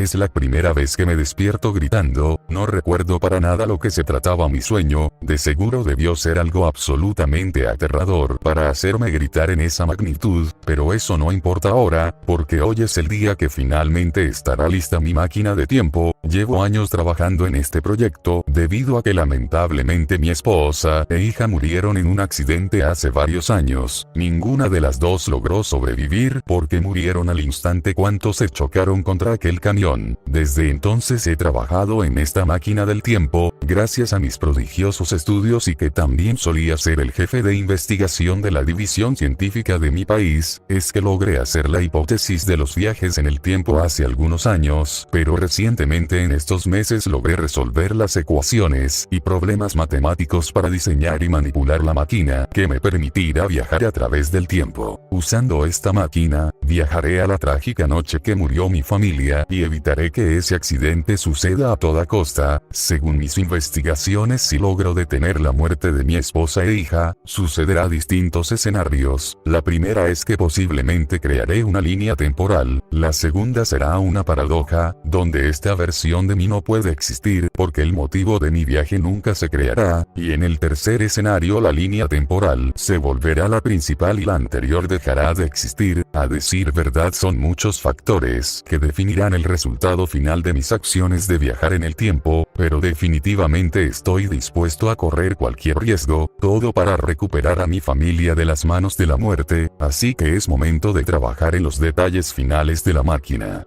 Es la primera vez que me despierto gritando, no recuerdo para nada lo que se trataba mi sueño, de seguro debió ser algo absolutamente aterrador para hacerme gritar en esa magnitud, pero eso no importa ahora, porque hoy es el día que finalmente estará lista mi máquina de tiempo. Llevo años trabajando en este proyecto, debido a que lamentablemente mi esposa e hija murieron en un accidente hace varios años. Ninguna de las dos logró sobrevivir porque murieron al instante cuando se chocaron contra aquel camión. Desde entonces he trabajado en esta máquina del tiempo, gracias a mis prodigiosos estudios y que también solía ser el jefe de investigación de la división científica de mi país, es que logré hacer la hipótesis de los viajes en el tiempo hace algunos años, pero recientemente en estos meses logré resolver las ecuaciones y problemas matemáticos para diseñar y manipular la máquina que me permitirá viajar a través del tiempo. Usando esta máquina, viajaré a la trágica noche que murió mi familia y evitaré que ese accidente suceda a toda costa. Según mis investigaciones, si logro detener la muerte de mi esposa e hija, sucederá distintos escenarios. La primera es que posiblemente crearé una línea temporal, la segunda será una paradoja, donde esta versión de mí no puede existir porque el motivo de mi viaje nunca se creará, y en el tercer escenario la línea temporal se volverá la principal y la anterior dejará de existir. A decir verdad, son muchos factores que definirán el resultado final de mis acciones de viajar en el tiempo, pero definitivamente estoy dispuesto a correr cualquier riesgo, todo para recuperar a mi familia de las manos de la muerte, así que es momento de trabajar en los detalles finales de la máquina.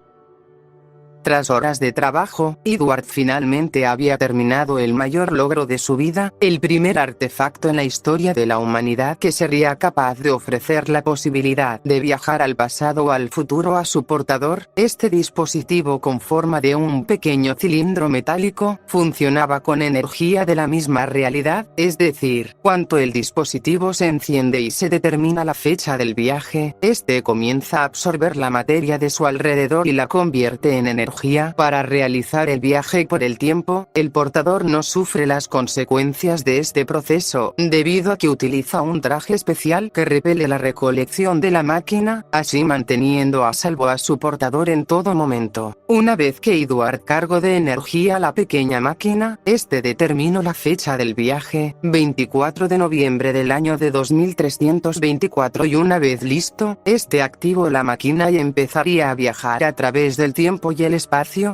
Tras horas de trabajo, Edward finalmente había terminado el mayor logro de su vida, el primer artefacto en la historia de la humanidad que sería capaz de ofrecer la posibilidad de viajar al pasado o al futuro a su portador. Este dispositivo con forma de un pequeño cilindro metálico, funcionaba con energía de la misma realidad, es decir, cuando el dispositivo se enciende y se determina la fecha del viaje, este comienza a absorber la materia de su alrededor y la convierte en energía para realizar el viaje por el tiempo. El portador no sufre las consecuencias de este proceso, debido a que utiliza un traje especial que repele la recolección de la máquina, así manteniendo a salvo a su portador en todo momento. Una vez que Edward cargó de energía la pequeña máquina, este determinó la fecha del viaje, 24 de noviembre del año de 2324, y una vez listo, este activó la máquina y empezaría a viajar a través del tiempo y el espacio.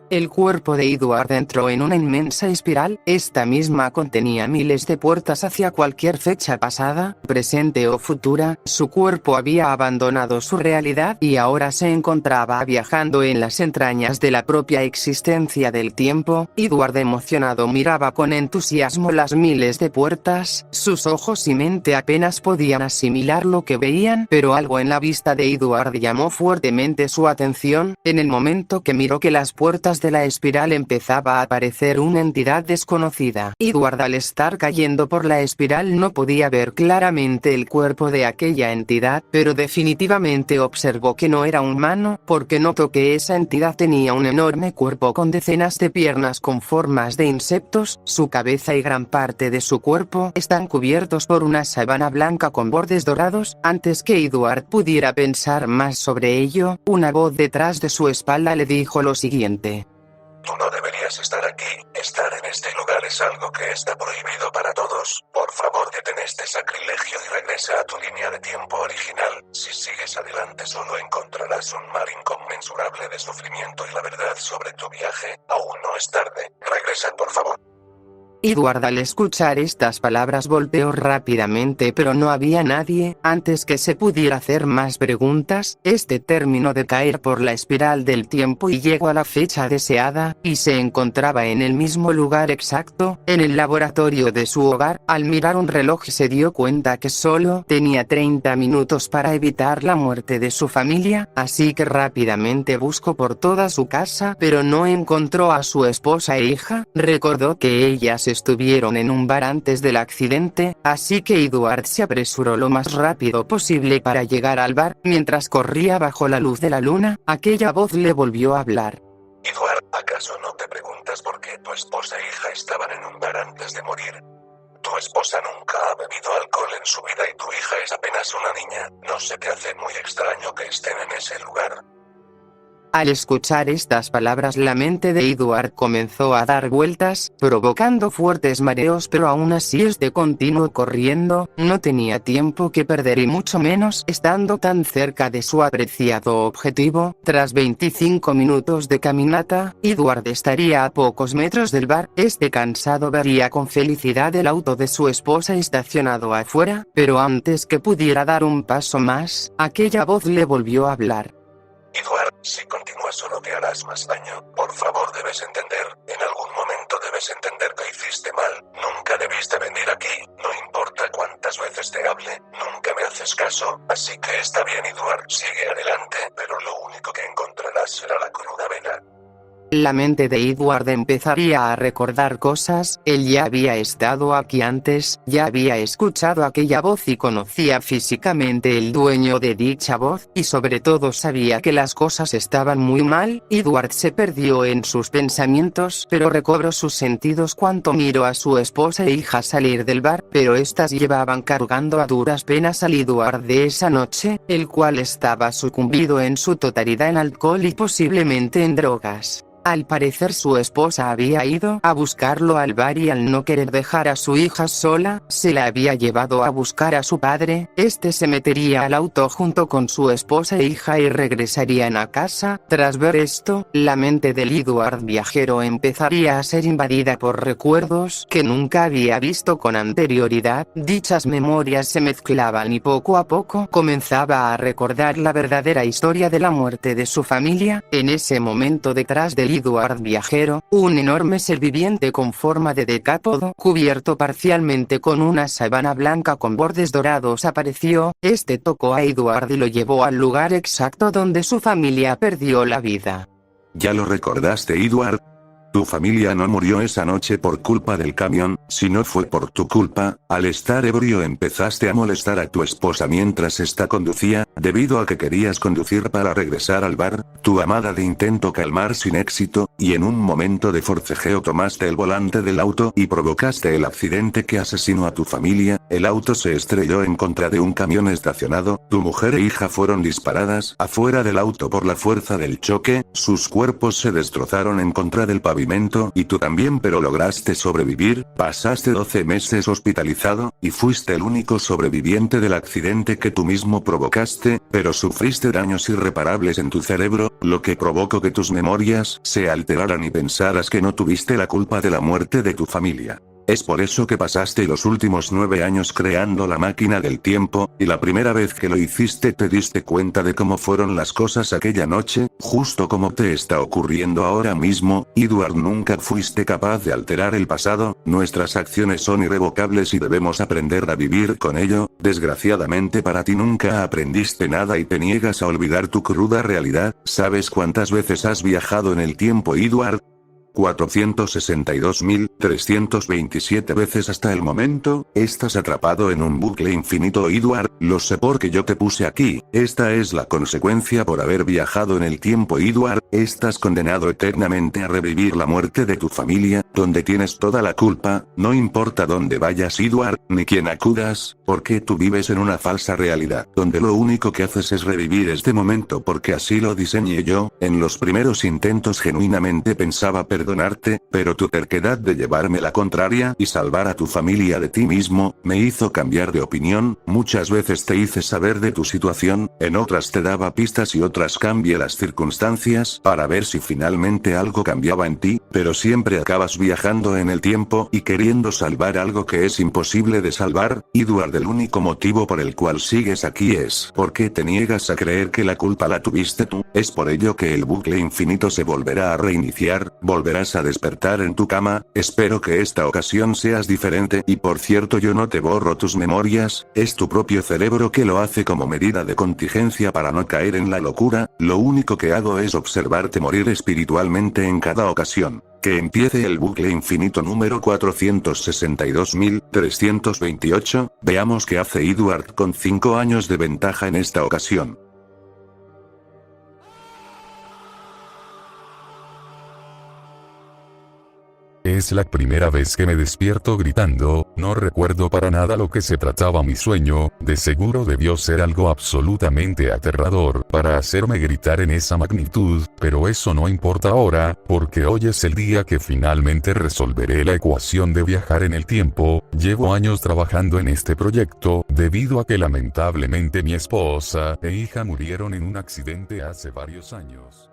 El cuerpo de Edward entró en una inmensa espiral, esta misma contenía miles de puertas hacia cualquier fecha pasada, presente o futura. Su cuerpo había abandonado su realidad y ahora se encontraba viajando en las entrañas de la propia existencia del tiempo. Edward, emocionado, miraba con entusiasmo las miles de puertas, sus ojos y mente apenas podían asimilar lo que veían, pero algo en la vista de Edward llamó fuertemente su atención. En el momento que miró que las puertas de la espiral empezaba a aparecer una entidad desconocida. Edward, al estar cayendo por la espiral, no podía ver claramente el cuerpo de aquella entidad, pero definitivamente observó que no era humano, porque notó que esa entidad tenía un enorme cuerpo con decenas de piernas con formas de insectos. Su cabeza y gran parte de su cuerpo están cubiertos por una sábana blanca con bordes dorados. Antes que Edward pudiera pensar más sobre ello, una voz detrás de su espalda le dijo lo siguiente: Tú no deberías estar aquí. Estar en este lugar es algo que está prohibido para todos. Por favor, detén este sacrilegio y regresa a tu línea de tiempo original. Si sigues adelante, solo encontrarás un mar inconmensurable de sufrimiento y la verdad sobre tu viaje. Aún no es tarde. Regresa, por favor. Edward, al escuchar estas palabras, volteó rápidamente, pero no había nadie. Antes que se pudiera hacer más preguntas, este terminó de caer por la espiral del tiempo y llegó a la fecha deseada, y se encontraba en el mismo lugar exacto, en el laboratorio de su hogar. Al mirar un reloj se dio cuenta que solo tenía 30 minutos para evitar la muerte de su familia, así que rápidamente buscó por toda su casa, pero no encontró a su esposa e hija. Recordó que ellas estuvieron en un bar antes del accidente, así que Edward se apresuró lo más rápido posible para llegar al bar. Mientras corría bajo la luz de la luna, aquella voz le volvió a hablar. Edward, ¿acaso no te preguntas por qué tu esposa e hija estaban en un bar antes de morir? Tu esposa nunca ha bebido alcohol en su vida y tu hija es apenas una niña. No se te hace muy extraño que estén en ese lugar. Al escuchar estas palabras la mente de Edward comenzó a dar vueltas, provocando fuertes mareos, pero aún así continuó corriendo. No tenía tiempo que perder y mucho menos estando tan cerca de su apreciado objetivo. Tras 25 minutos de caminata, Edward estaría a pocos metros del bar. Cansado vería con felicidad el auto de su esposa estacionado afuera, pero antes que pudiera dar un paso más, aquella voz le volvió a hablar. Edward, si continúas solo te harás más daño. Por favor, debes entender. En algún momento debes entender que hiciste mal. Nunca debiste venir aquí. No importa cuántas veces te hable, nunca me haces caso. Así que está bien, Edward, sigue adelante, pero lo único que encontrarás será la cruda vena. La mente de Edward empezaría a recordar cosas. Él ya había estado aquí antes, ya había escuchado aquella voz y conocía físicamente el dueño de dicha voz, y sobre todo sabía que las cosas estaban muy mal. Edward se perdió en sus pensamientos, pero recobró sus sentidos cuando miró a su esposa e hija salir del bar, pero estas llevaban cargando a duras penas al Edward de esa noche, el cual estaba sucumbido en su totalidad en alcohol y posiblemente en drogas. Al parecer su esposa había ido a buscarlo al bar y al no querer dejar a su hija sola, se la había llevado a buscar a su padre. Se metería al auto junto con su esposa e hija y regresarían a casa. Tras ver esto, la mente del Edward viajero empezaría a ser invadida por recuerdos que nunca había visto con anterioridad. Dichas memorias se mezclaban y poco a poco comenzaba a recordar la verdadera historia de la muerte de su familia. En ese momento, detrás del Edward viajero, un enorme ser viviente con forma de decápodo, cubierto parcialmente con una sábana blanca con bordes dorados, apareció. Tocó a Edward y lo llevó al lugar exacto donde su familia perdió la vida. ¿Ya lo recordaste, Edward? Tu familia no murió esa noche por culpa del camión, sino fue por tu culpa. Al estar ebrio empezaste a molestar a tu esposa mientras ésta conducía, debido a que querías conducir para regresar al bar. Tu amada te intentó calmar sin éxito, y en un momento de forcejeo tomaste el volante del auto y provocaste el accidente que asesinó a tu familia. El auto se estrelló en contra de un camión estacionado, tu mujer e hija fueron disparadas afuera del auto por la fuerza del choque, sus cuerpos se destrozaron en contra del pavimento y tú también, pero lograste sobrevivir. Pasaste 12 meses hospitalizado, y fuiste el único sobreviviente del accidente que tú mismo provocaste, pero sufriste daños irreparables en tu cerebro, lo que provocó que tus memorias se alteraran y pensaras que no tuviste la culpa de la muerte de tu familia. Es por eso que pasaste los últimos 9 años creando la máquina del tiempo, y la primera vez que lo hiciste te diste cuenta de cómo fueron las cosas aquella noche, justo como te está ocurriendo ahora mismo. Edward, nunca fuiste capaz de alterar el pasado, nuestras acciones son irrevocables y debemos aprender a vivir con ello. Desgraciadamente para ti nunca aprendiste nada y te niegas a olvidar tu cruda realidad. ¿Sabes cuántas veces has viajado en el tiempo, Edward? 462.327 veces hasta el momento. Estás atrapado en un bucle infinito, Edward, lo sé porque yo te puse aquí. Esta es la consecuencia por haber viajado en el tiempo, Edward. Estás condenado eternamente a revivir la muerte de tu familia, donde tienes toda la culpa. No importa dónde vayas, Edward, ni quién acudas, porque tú vives en una falsa realidad, donde lo único que haces es revivir este momento porque así lo diseñé yo. En los primeros intentos genuinamente pensaba perdonarte, pero tu terquedad de llevarme la contraria y salvar a tu familia de ti mismo, me hizo cambiar de opinión. Muchas veces te hice saber de tu situación, en otras te daba pistas y otras cambié las circunstancias para ver si finalmente algo cambiaba en ti, pero siempre acabas viajando en el tiempo y queriendo salvar algo que es imposible de salvar. Edward, el único motivo por el cual sigues aquí es porque te niegas a creer que la culpa la tuviste tú. Es por ello que el bucle infinito se volverá a reiniciar, volverás a despertar en tu cama. Espero que esta ocasión seas diferente, y por cierto, yo no te borro tus memorias, es tu propio cerebro que lo hace como medida de contingencia para no caer en la locura. Lo único que hago es observarte morir espiritualmente en cada ocasión. Que empiece el bucle infinito número 462.328, veamos qué hace Edward con 5 años de ventaja en esta ocasión. Es la primera vez que me despierto gritando, no recuerdo para nada lo que se trataba mi sueño, de seguro debió ser algo absolutamente aterrador para hacerme gritar en esa magnitud, pero eso no importa ahora, porque hoy es el día que finalmente resolveré la ecuación de viajar en el tiempo. Llevo años trabajando en este proyecto, debido a que lamentablemente mi esposa e hija murieron en un accidente hace varios años.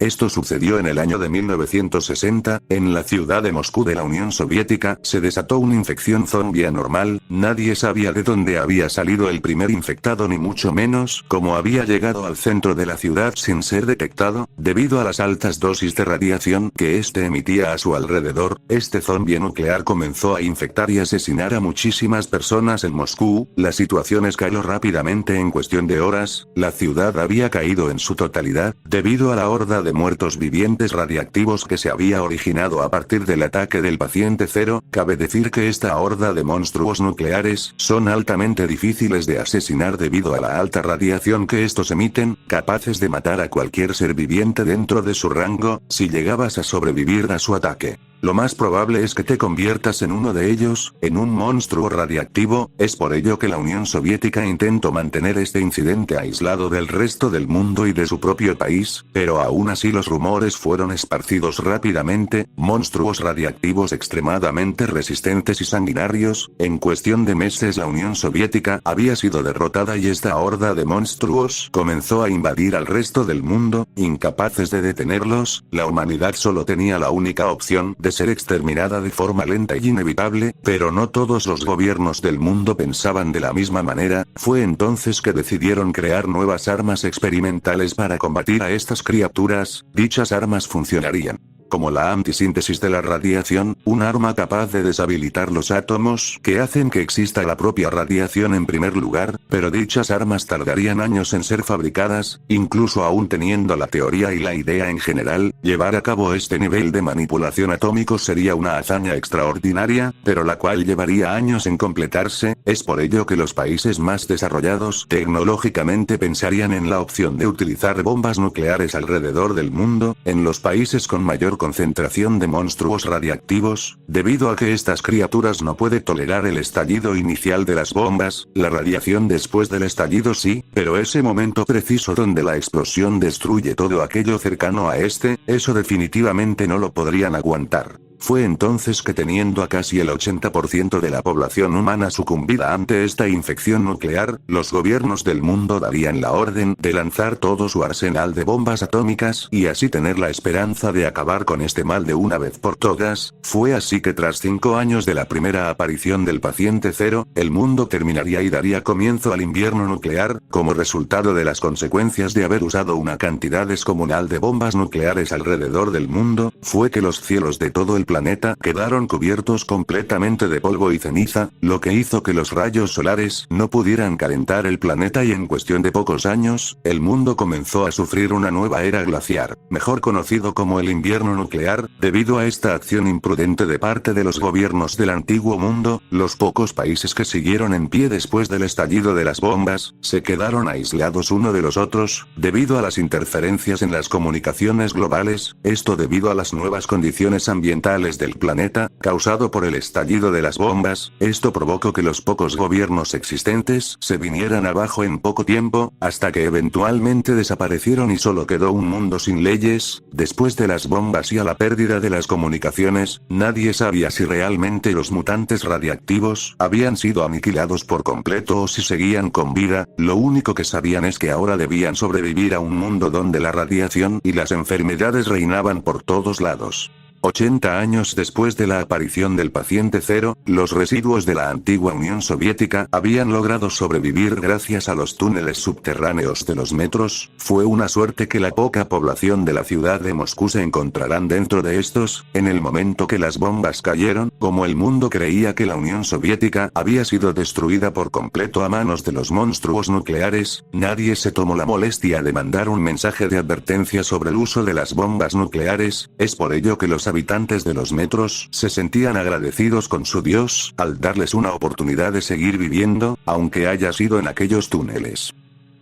Esto sucedió en el año de 1960, en la ciudad de Moscú de la Unión Soviética, se desató una infección zombie anormal, nadie sabía de dónde había salido el primer infectado ni mucho menos cómo había llegado al centro de la ciudad sin ser detectado, debido a las altas dosis de radiación que este emitía a su alrededor. Este zombie nuclear comenzó a infectar y asesinar a muchísimas personas en Moscú, la situación escaló rápidamente en cuestión de horas, la ciudad había caído en su totalidad, debido a la horda de muertos vivientes radiactivos que se había originado a partir del ataque del paciente cero. Cabe decir que esta horda de monstruos nucleares son altamente difíciles de asesinar debido a la alta radiación que estos emiten, capaces de matar a cualquier ser viviente dentro de su rango, si llegabas a sobrevivir a su ataque. Lo más probable es que te conviertas en uno de ellos, en un monstruo radiactivo. Es por ello que la Unión Soviética intentó mantener este incidente aislado del resto del mundo y de su propio país, pero aún así los rumores fueron esparcidos rápidamente. Monstruos radiactivos extremadamente resistentes y sanguinarios. En cuestión de meses la Unión Soviética había sido derrotada y esta horda de monstruos comenzó a invadir al resto del mundo. Incapaces de detenerlos, la humanidad solo tenía la única opción de ser exterminada de forma lenta y inevitable, pero no todos los gobiernos del mundo pensaban de la misma manera. Fue entonces que decidieron crear nuevas armas experimentales para combatir a estas criaturas. Dichas armas funcionarían como la antisíntesis de la radiación, un arma capaz de deshabilitar los átomos que hacen que exista la propia radiación en primer lugar, pero dichas armas tardarían años en ser fabricadas, incluso aún teniendo la teoría y la idea en general. Llevar a cabo este nivel de manipulación atómico sería una hazaña extraordinaria, pero la cual llevaría años en completarse. Es por ello que los países más desarrollados tecnológicamente pensarían en la opción de utilizar bombas nucleares alrededor del mundo, en los países con mayor concentración de monstruos radiactivos, debido a que estas criaturas no pueden tolerar el estallido inicial de las bombas. La radiación después del estallido sí, pero ese momento preciso donde la explosión destruye todo aquello cercano a este, eso definitivamente no lo podrían aguantar. Fue entonces que, teniendo a casi el 80% de la población humana sucumbida ante esta infección nuclear, los gobiernos del mundo darían la orden de lanzar todo su arsenal de bombas atómicas y así tener la esperanza de acabar con este mal de una vez por todas. Fue así que tras 5 años de la primera aparición del paciente cero, el mundo terminaría y daría comienzo al invierno nuclear, como resultado de las consecuencias de haber usado una cantidad descomunal de bombas nucleares alrededor del mundo. Fue que los cielos de todo el planeta quedaron cubiertos completamente de polvo y ceniza, lo que hizo que los rayos solares no pudieran calentar el planeta y en cuestión de pocos años, el mundo comenzó a sufrir una nueva era glaciar, mejor conocido como el invierno nuclear. Debido a esta acción imprudente de parte de los gobiernos del antiguo mundo, los pocos países que siguieron en pie después del estallido de las bombas, se quedaron aislados uno de los otros, debido a las interferencias en las comunicaciones globales, esto debido a las nuevas condiciones ambientales del planeta, causado por el estallido de las bombas. Esto provocó que los pocos gobiernos existentes se vinieran abajo en poco tiempo, hasta que eventualmente desaparecieron y solo quedó un mundo sin leyes. Después de las bombas y a la pérdida de las comunicaciones, nadie sabía si realmente los mutantes radiactivos habían sido aniquilados por completo o si seguían con vida. Lo único que sabían es que ahora debían sobrevivir a un mundo donde la radiación y las enfermedades reinaban por todos lados. 80 años después de la aparición del paciente cero, los residuos de la antigua Unión Soviética habían logrado sobrevivir gracias a los túneles subterráneos de los metros. Fue una suerte que la poca población de la ciudad de Moscú se encontrarán dentro de estos. En el momento que las bombas cayeron, como el mundo creía que la Unión Soviética había sido destruida por completo a manos de los monstruos nucleares, nadie se tomó la molestia de mandar un mensaje de advertencia sobre el uso de las bombas nucleares. Es por ello que los habitantes de los metros se sentían agradecidos con su Dios, al darles una oportunidad de seguir viviendo, aunque haya sido en aquellos túneles.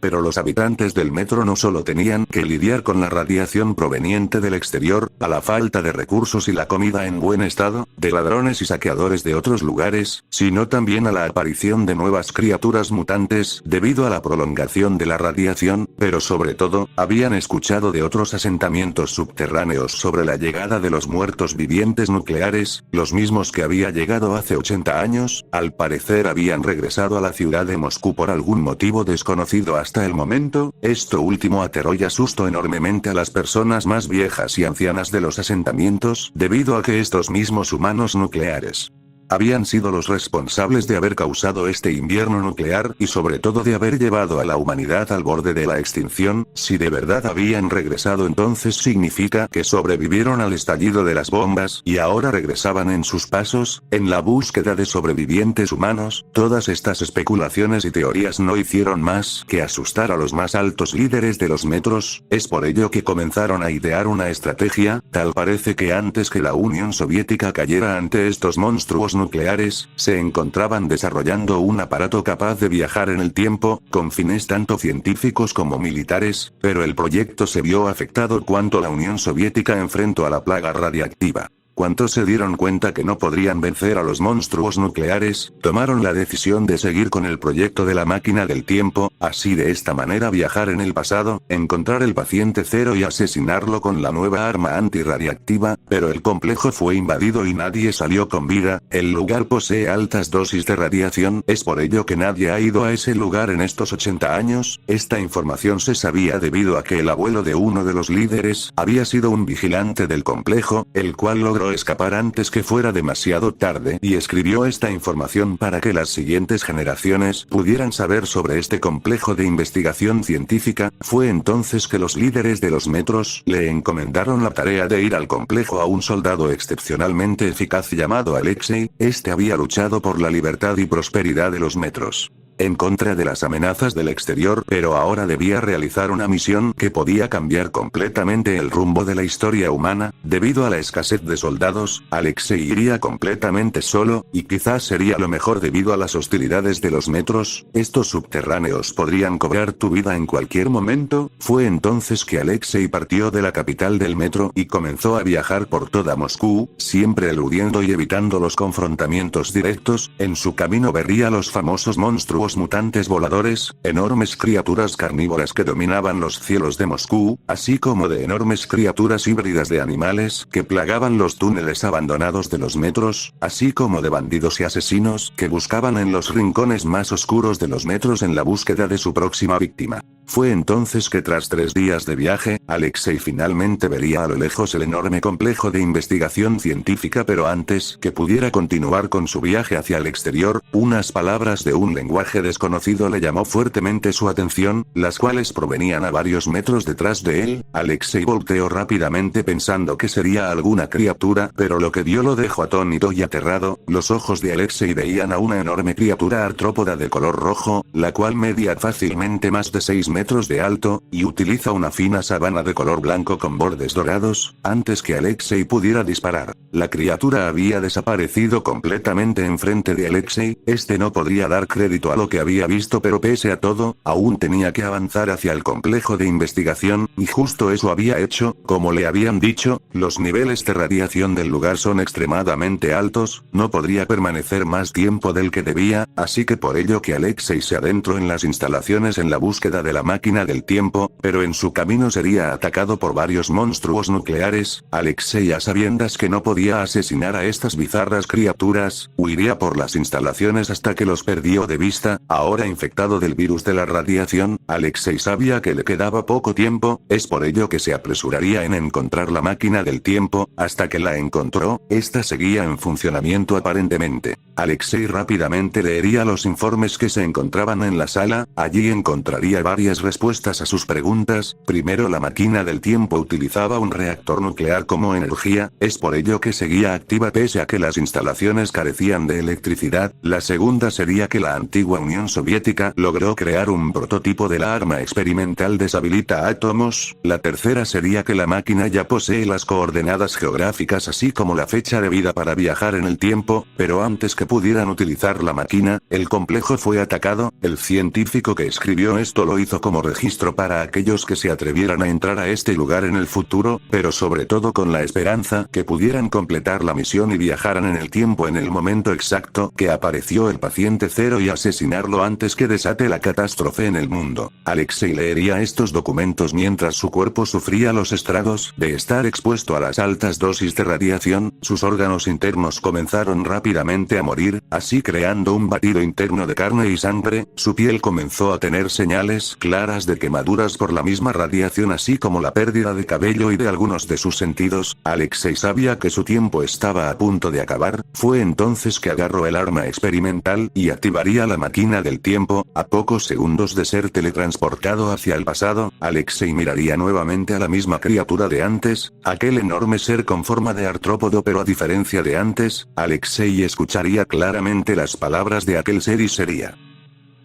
Pero los habitantes del metro no solo tenían que lidiar con la radiación proveniente del exterior, a la falta de recursos y la comida en buen estado, de ladrones y saqueadores de otros lugares, sino también a la aparición de nuevas criaturas mutantes, debido a la prolongación de la radiación, pero sobre todo, habían escuchado de otros asentamientos subterráneos sobre la llegada de los muertos vivientes nucleares, los mismos que había llegado hace 80 años, al parecer habían regresado a la ciudad de Moscú por algún motivo desconocido hasta el momento. Esto último aterró y asustó enormemente a las personas más viejas y ancianas de los asentamientos, debido a que estos mismos humanos nucleares habían sido los responsables de haber causado este invierno nuclear y sobre todo de haber llevado a la humanidad al borde de la extinción. Si de verdad habían regresado, entonces significa que sobrevivieron al estallido de las bombas y ahora regresaban en sus pasos, en la búsqueda de sobrevivientes humanos. Todas estas especulaciones y teorías no hicieron más que asustar a los más altos líderes de los metros, es por ello que comenzaron a idear una estrategia. Tal parece que antes que la Unión Soviética cayera ante estos monstruos nucleares, se encontraban desarrollando un aparato capaz de viajar en el tiempo, con fines tanto científicos como militares, pero el proyecto se vio afectado cuando la Unión Soviética enfrentó a la plaga radiactiva. Cuando se dieron cuenta que no podrían vencer a los monstruos nucleares, tomaron la decisión de seguir con el proyecto de la máquina del tiempo, así de esta manera viajar en el pasado, encontrar el paciente cero y asesinarlo con la nueva arma antirradiactiva, pero el complejo fue invadido y nadie salió con vida. El lugar posee altas dosis de radiación, es por ello que nadie ha ido a ese lugar en estos 80 años. Esta información se sabía debido a que el abuelo de uno de los líderes había sido un vigilante del complejo, el cual logró escapar antes que fuera demasiado tarde y escribió esta información para que las siguientes generaciones pudieran saber sobre este complejo de investigación científica. Fue entonces que los líderes de los metros le encomendaron la tarea de ir al complejo a un soldado excepcionalmente eficaz llamado Alexei. Este había luchado por la libertad y prosperidad de los metros, en contra de las amenazas del exterior, pero ahora debía realizar una misión que podía cambiar completamente el rumbo de la historia humana. Debido a la escasez de soldados, Alexei iría completamente solo, y quizás sería lo mejor debido a las hostilidades de los metros. Estos subterráneos podrían cobrar tu vida en cualquier momento. Fue entonces que Alexei partió de la capital del metro y comenzó a viajar por toda Moscú, siempre eludiendo y evitando los confrontamientos directos. En su camino vería los famosos monstruos mutantes voladores, enormes criaturas carnívoras que dominaban los cielos de Moscú, así como de enormes criaturas híbridas de animales que plagaban los túneles abandonados de los metros, así como de bandidos y asesinos que buscaban en los rincones más oscuros de los metros en la búsqueda de su próxima víctima. Fue entonces que tras 3 días de viaje, Alexei finalmente vería a lo lejos el enorme complejo de investigación científica, pero antes que pudiera continuar con su viaje hacia el exterior, unas palabras de un lenguaje desconocido le llamó fuertemente su atención, las cuales provenían a varios metros detrás de él. Alexei volteó rápidamente pensando que sería alguna criatura, pero lo que vio lo dejó atónito y aterrado. Los ojos de Alexei veían a una enorme criatura artrópoda de color rojo, la cual medía fácilmente más de 6 metros de alto, y utiliza una fina sábana de color blanco con bordes dorados. Antes que Alexei pudiera disparar, la criatura había desaparecido completamente enfrente de Alexei. Este no podría dar crédito a lo que había visto, pero pese a todo, aún tenía que avanzar hacia el complejo de investigación, y justo eso había hecho. Como le habían dicho, los niveles de radiación del lugar son extremadamente altos, no podría permanecer más tiempo del que debía, así que por ello que Alexei se adentró en las instalaciones en la búsqueda de la máquina del tiempo, pero en su camino sería atacado por varios monstruos nucleares. Alexei, a sabiendas que no podía asesinar a estas bizarras criaturas, huiría por las instalaciones hasta que los perdió de vista. Ahora infectado del virus de la radiación, Alexei sabía que le quedaba poco tiempo, es por ello que se apresuraría en encontrar la máquina del tiempo. Hasta que la encontró, esta seguía en funcionamiento aparentemente. Alexei rápidamente leería los informes que se encontraban en la sala. Allí encontraría varias respuestas a sus preguntas. Primero, la máquina del tiempo utilizaba un reactor nuclear como energía, es por ello que seguía activa pese a que las instalaciones carecían de electricidad. La segunda sería que la antigua Unión Soviética logró crear un prototipo de la arma experimental deshabilita átomos. La tercera sería que la máquina ya posee las coordenadas geográficas así como la fecha de vida para viajar en el tiempo, pero antes que pudieran utilizar la máquina, el complejo fue atacado. El científico que escribió esto lo hizo como registro para aquellos que se atrevieran a entrar a este lugar en el futuro, pero sobre todo con la esperanza que pudieran completar la misión y viajaran en el tiempo en el momento exacto que apareció el paciente cero y asesinarlo antes que desate la catástrofe en el mundo. Alexei leería estos documentos mientras su cuerpo sufría los estragos de estar expuesto a las altas dosis de radiación. Sus órganos internos comenzaron rápidamente a morir, así creando un batido interno de carne y sangre. Su piel comenzó a tener señales claras de quemaduras por la misma radiación así como la pérdida de cabello y de algunos de sus sentidos. Alexei sabía que su tiempo estaba a punto de acabar. Fue entonces que agarró el arma experimental y activaría la máquina del tiempo. A pocos segundos de ser teletransportado hacia el pasado, Alexei miraría nuevamente a la misma criatura de antes, aquel enorme ser con forma de artrópodo, pero a diferencia de antes, Alexei escucharía claramente las palabras de aquel ser y sería: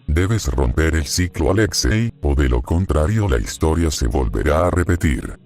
debes romper el ciclo, Alexei, o de lo contrario la historia se volverá a repetir.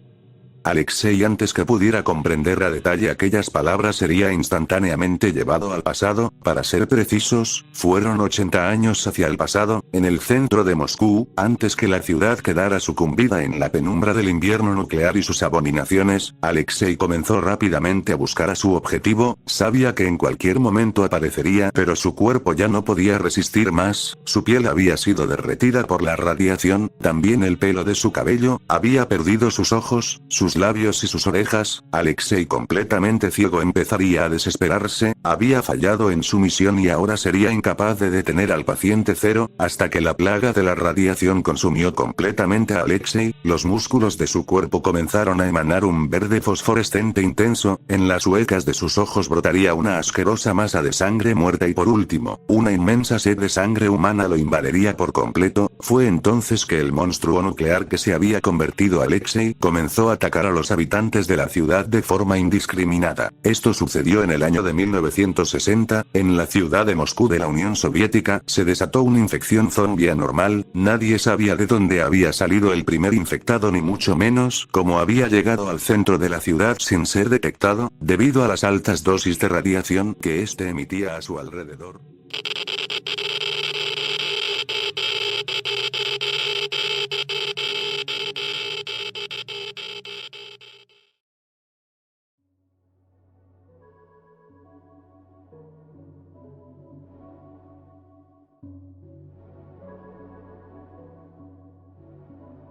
Alexei, antes que pudiera comprender a detalle aquellas palabras, sería instantáneamente llevado al pasado. Para ser precisos, fueron 80 años hacia el pasado, en el centro de Moscú, antes que la ciudad quedara sucumbida en la penumbra del invierno nuclear y sus abominaciones. Alexei comenzó rápidamente a buscar a su objetivo. Sabía que en cualquier momento aparecería, pero su cuerpo ya no podía resistir más. Su piel había sido derretida por la radiación, también el pelo de su cabello, había perdido sus ojos, sus labios y sus orejas. Alexei, completamente ciego, empezaría a desesperarse. Había fallado en su misión y ahora sería incapaz de detener al paciente cero, hasta que la plaga de la radiación consumió completamente a Alexei. Los músculos de su cuerpo comenzaron a emanar un verde fosforescente intenso. En las huecas de sus ojos brotaría una asquerosa masa de sangre muerta y por último, una inmensa sed de sangre humana lo invadiría por completo. Fue entonces que el monstruo nuclear que se había convertido Alexei comenzó a atacar a los habitantes de la ciudad de forma indiscriminada. Esto sucedió en el año de 1960, en la ciudad de Moscú de la Unión Soviética, se desató una infección zombie anormal. Nadie sabía de dónde había salido el primer infectado ni mucho menos cómo había llegado al centro de la ciudad sin ser detectado, debido a las altas dosis de radiación que éste emitía a su alrededor.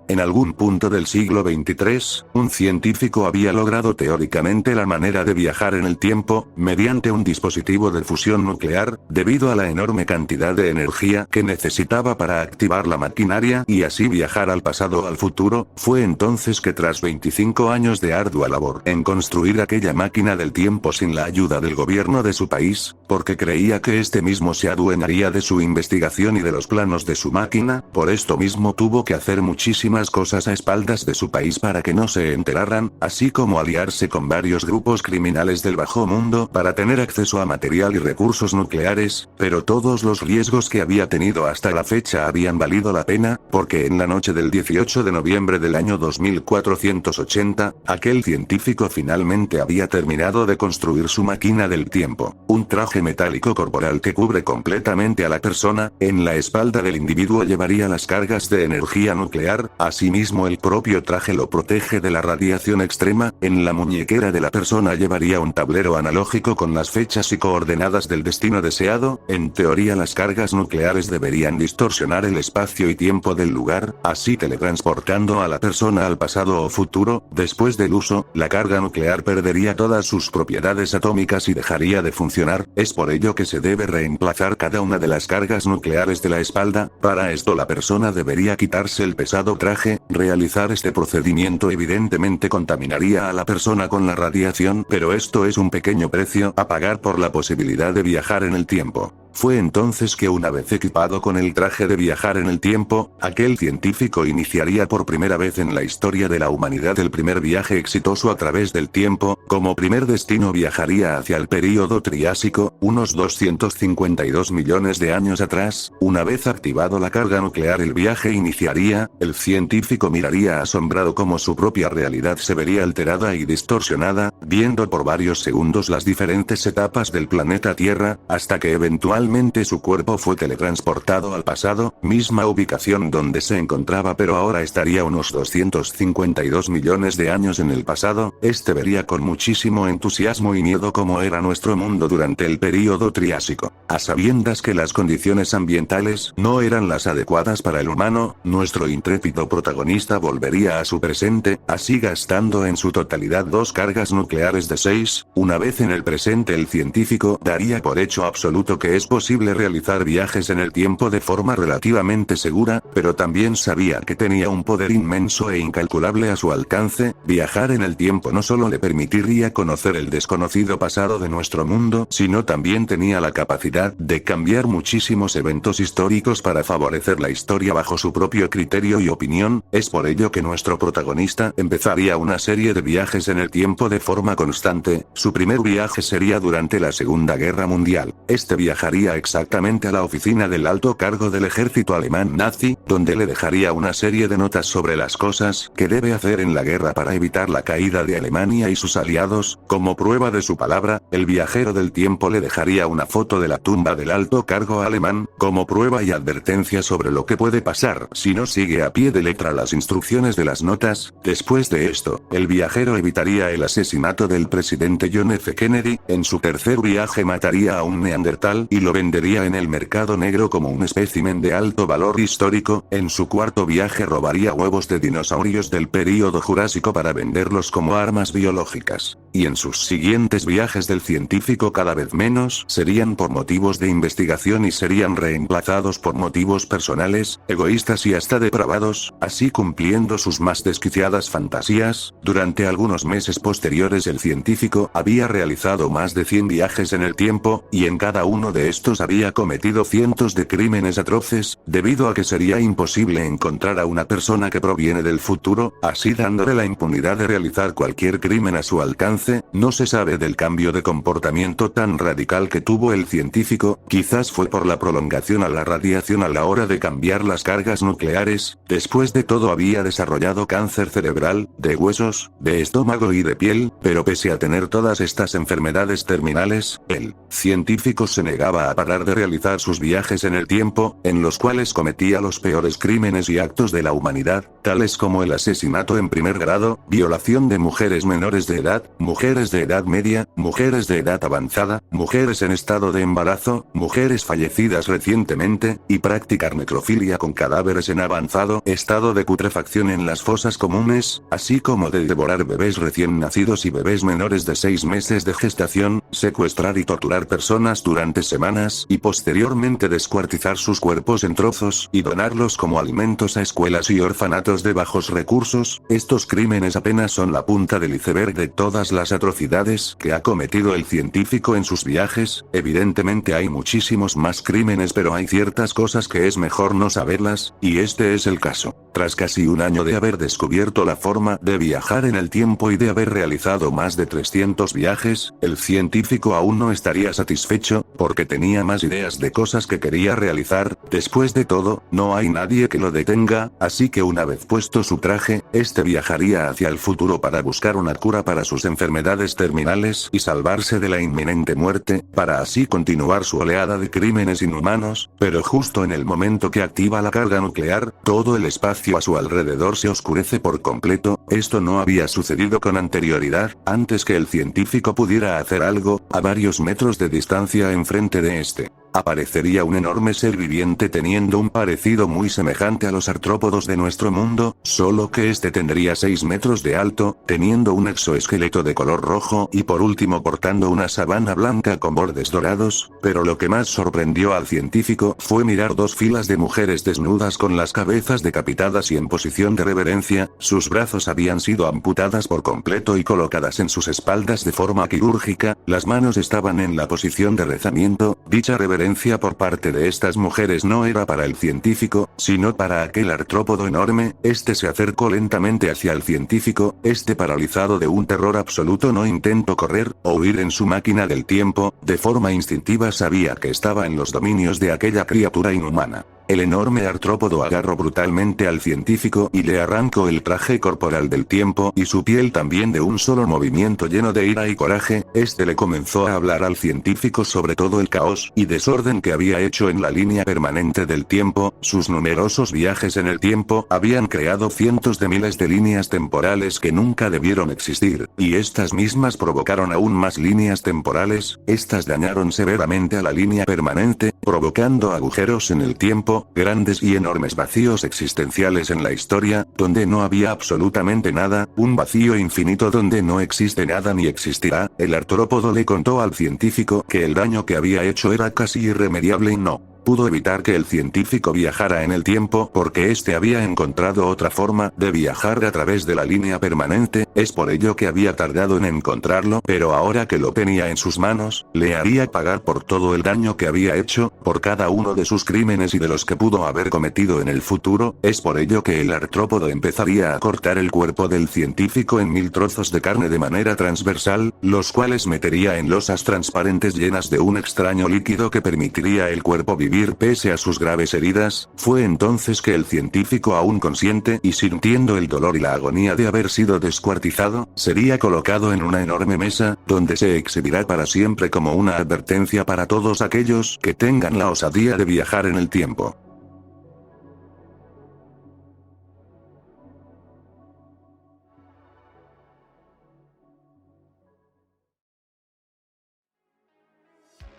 En algún punto del siglo XXIII, un científico había logrado teóricamente la manera de viajar en el tiempo, mediante un dispositivo de fusión nuclear, debido a la enorme cantidad de energía que necesitaba para activar la maquinaria y así viajar al pasado o al futuro. Fue entonces que tras 25 años de ardua labor en construir aquella máquina del tiempo sin la ayuda del gobierno de su país, porque creía que este mismo se adueñaría de su investigación y de los planos de su máquina, por esto mismo tuvo que hacer muchísimas cosas a espaldas de su país para que no se enteraran, así como aliarse con varios grupos criminales del bajo mundo para tener acceso a material y recursos nucleares, pero todos los riesgos que había tenido hasta la fecha habían valido la pena, porque en la noche del 18 de noviembre del año 2480, aquel científico finalmente había terminado de construir su máquina del tiempo, un traje metálico corporal que cubre completamente a la persona. En la espalda del individuo llevaría las cargas de energía nuclear. Asimismo, el propio traje lo protege de la radiación extrema. En la muñequera de la persona llevaría un tablero analógico con las fechas y coordenadas del destino deseado. En teoría, las cargas nucleares deberían distorsionar el espacio y tiempo del lugar, así teletransportando a la persona al pasado o futuro. Después del uso, la carga nuclear perdería todas sus propiedades atómicas y dejaría de funcionar. Es por ello que se debe reemplazar cada una de las cargas nucleares de la espalda. Para esto, la persona debería quitarse el pesado traje. Realizar este procedimiento evidentemente contaminaría a la persona con la radiación, pero esto es un pequeño precio a pagar por la posibilidad de viajar en el tiempo. Fue entonces que una vez equipado con el traje de viajar en el tiempo, aquel científico iniciaría por primera vez en la historia de la humanidad el primer viaje exitoso a través del tiempo. Como primer destino viajaría hacia el período Triásico, unos 252 millones de años atrás. Una vez activado la carga nuclear, el viaje iniciaría. El científico miraría asombrado cómo su propia realidad se vería alterada y distorsionada, viendo por varios segundos las diferentes etapas del planeta Tierra, hasta que eventualmente su cuerpo fue teletransportado al pasado, misma ubicación donde se encontraba, pero ahora estaría unos 252 millones de años en el pasado. Este vería con muchísimo entusiasmo y miedo cómo era nuestro mundo durante el período Triásico. A sabiendas que las condiciones ambientales no eran las adecuadas para el humano, nuestro intrépido protagonista volvería a su presente, así gastando en su totalidad 2 cargas nucleares de 6. Una vez en el presente, el científico daría por hecho absoluto que es posible realizar viajes en el tiempo de forma relativamente segura, pero también sabía que tenía un poder inmenso e incalculable a su alcance. Viajar en el tiempo no solo le permitiría conocer el desconocido pasado de nuestro mundo, sino también tenía la capacidad de cambiar muchísimos eventos históricos para favorecer la historia bajo su propio criterio y opinión. Es por ello que nuestro protagonista empezaría una serie de viajes en el tiempo de forma constante. Su primer viaje sería durante la Segunda Guerra Mundial. Este viajaría exactamente a la oficina del alto cargo del ejército alemán nazi, donde le dejaría una serie de notas sobre las cosas que debe hacer en la guerra para evitar la caída de Alemania y sus aliados. Como prueba de su palabra, el viajero del tiempo le dejaría una foto de la tumba del alto cargo alemán, como prueba y advertencia sobre lo que puede pasar si no sigue a pie de letra las instrucciones de las notas. Después de esto, el viajero evitaría el asesinato del presidente John F. Kennedy. En su tercer viaje mataría a un neandertal y lo vendería en el mercado negro como un espécimen de alto valor histórico. En su cuarto viaje robaría huevos de dinosaurios del período Jurásico para venderlos como armas biológicas. Y en sus siguientes viajes del científico cada vez menos serían por motivos de investigación y serían reemplazados por motivos personales, egoístas y hasta depravados, así cumpliendo sus más desquiciadas fantasías. Durante algunos meses posteriores el científico había realizado más de 100 viajes en el tiempo, y en cada uno de estos había cometido cientos de crímenes atroces, debido a que sería imposible encontrar a una persona que proviene del futuro, así dándole la impunidad de realizar cualquier crimen a su alcance. No se sabe del cambio de comportamiento tan radical que tuvo el científico, quizás fue por la prolongación a la radiación a la hora de cambiar las cargas nucleares. Después de todo había desarrollado cáncer cerebral, de huesos, de estómago y de piel, pero pese a tener todas estas enfermedades terminales, el científico se negaba a parar de realizar sus viajes en el tiempo, en los cuales cometía los peores crímenes y actos de la humanidad, tales como el asesinato en primer grado, violación de mujeres menores de edad, mujeres de edad media, mujeres de edad avanzada, mujeres en estado de embarazo, mujeres fallecidas recientemente, y practicar necrofilia con cadáveres en avanzado estado de putrefacción en las fosas comunes, así como de devorar bebés recién nacidos y bebés menores de 6 meses de gestación, secuestrar y torturar personas durante semanas y posteriormente descuartizar sus cuerpos en trozos y donarlos como alimentos a escuelas y orfanatos de bajos recursos. Estos crímenes apenas son la punta del iceberg de todas las atrocidades que ha cometido el científico en sus viajes. Evidentemente hay muchísimos más crímenes, pero hay ciertas cosas que es mejor no saberlas, y este es el caso. Tras casi un año de haber descubierto la forma de viajar en el tiempo y de haber realizado más de 300 viajes, el científico aún no estaría satisfecho, porque tenía más ideas de cosas que quería realizar. Después de todo, no hay nadie que lo detenga, así que una vez puesto su traje, este viajaría hacia el futuro para buscar una cura para sus enfermedades terminales y salvarse de la inminente muerte, para así continuar su oleada de crímenes inhumanos. Pero justo en el momento que activa la carga nuclear, todo el espacio a su alrededor se oscurece por completo. Esto no había sucedido con anterioridad. Antes que el científico pudiera hacer algo, a varios metros de distancia enfrente de este, aparecería un enorme ser viviente teniendo un parecido muy semejante a los artrópodos de nuestro mundo, solo que este tendría 6 metros de alto, teniendo un exoesqueleto de color rojo y por último portando una sabana blanca con bordes dorados. Pero lo que más sorprendió al científico fue mirar 2 filas de mujeres desnudas con las cabezas decapitadas y en posición de reverencia. Sus brazos habían sido amputadas por completo y colocadas en sus espaldas de forma quirúrgica, las manos estaban en la posición de rezamiento. Dicha reverencia violencia por parte de estas mujeres no era para el científico, sino para aquel artrópodo enorme. Este se acercó lentamente hacia el científico, paralizado de un terror absoluto no intentó correr, o huir en su máquina del tiempo, de forma instintiva sabía que estaba en los dominios de aquella criatura inhumana. El enorme artrópodo agarró brutalmente al científico y le arrancó el traje corporal del tiempo y su piel también de un solo movimiento lleno de ira y coraje. Le comenzó a hablar al científico sobre todo el caos y desorden que había hecho en la línea permanente del tiempo. Sus numerosos viajes en el tiempo habían creado cientos de miles de líneas temporales que nunca debieron existir, y estas mismas provocaron aún más líneas temporales. Estas dañaron severamente a la línea permanente, provocando agujeros en el tiempo, grandes y enormes vacíos existenciales en la historia, donde no había absolutamente nada, un vacío infinito donde no existe nada ni existirá. El artrópodo le contó al científico que el daño que había hecho era casi irremediable y no pudo evitar que el científico viajara en el tiempo porque había encontrado otra forma de viajar a través de la línea permanente. Es por ello que había tardado en encontrarlo, pero ahora que lo tenía en sus manos, le haría pagar por todo el daño que había hecho, por cada uno de sus crímenes y de los que pudo haber cometido en el futuro. Es por ello que el artrópodo empezaría a cortar el cuerpo del científico en 1000 trozos de carne de manera transversal, los cuales metería en losas transparentes llenas de un extraño líquido que permitiría al cuerpo vivir pese a sus graves heridas. Fue entonces que el científico, aún consciente y sintiendo el dolor y la agonía de haber sido descuartizado, sería colocado en una enorme mesa, donde se exhibirá para siempre como una advertencia para todos aquellos que tengan la osadía de viajar en el tiempo.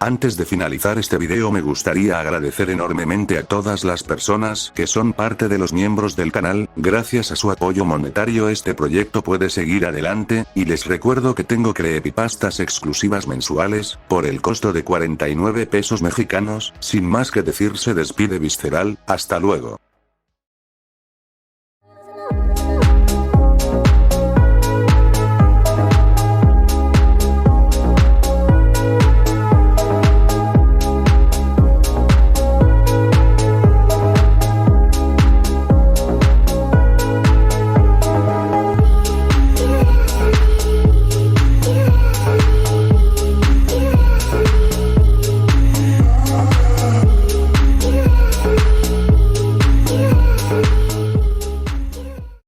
Antes de finalizar este video me gustaría agradecer enormemente a todas las personas que son parte de los miembros del canal. Gracias a su apoyo monetario este proyecto puede seguir adelante, y les recuerdo que tengo creepypastas exclusivas mensuales, por el costo de 49 pesos mexicanos. Sin más que decir, se despide Visceral, hasta luego.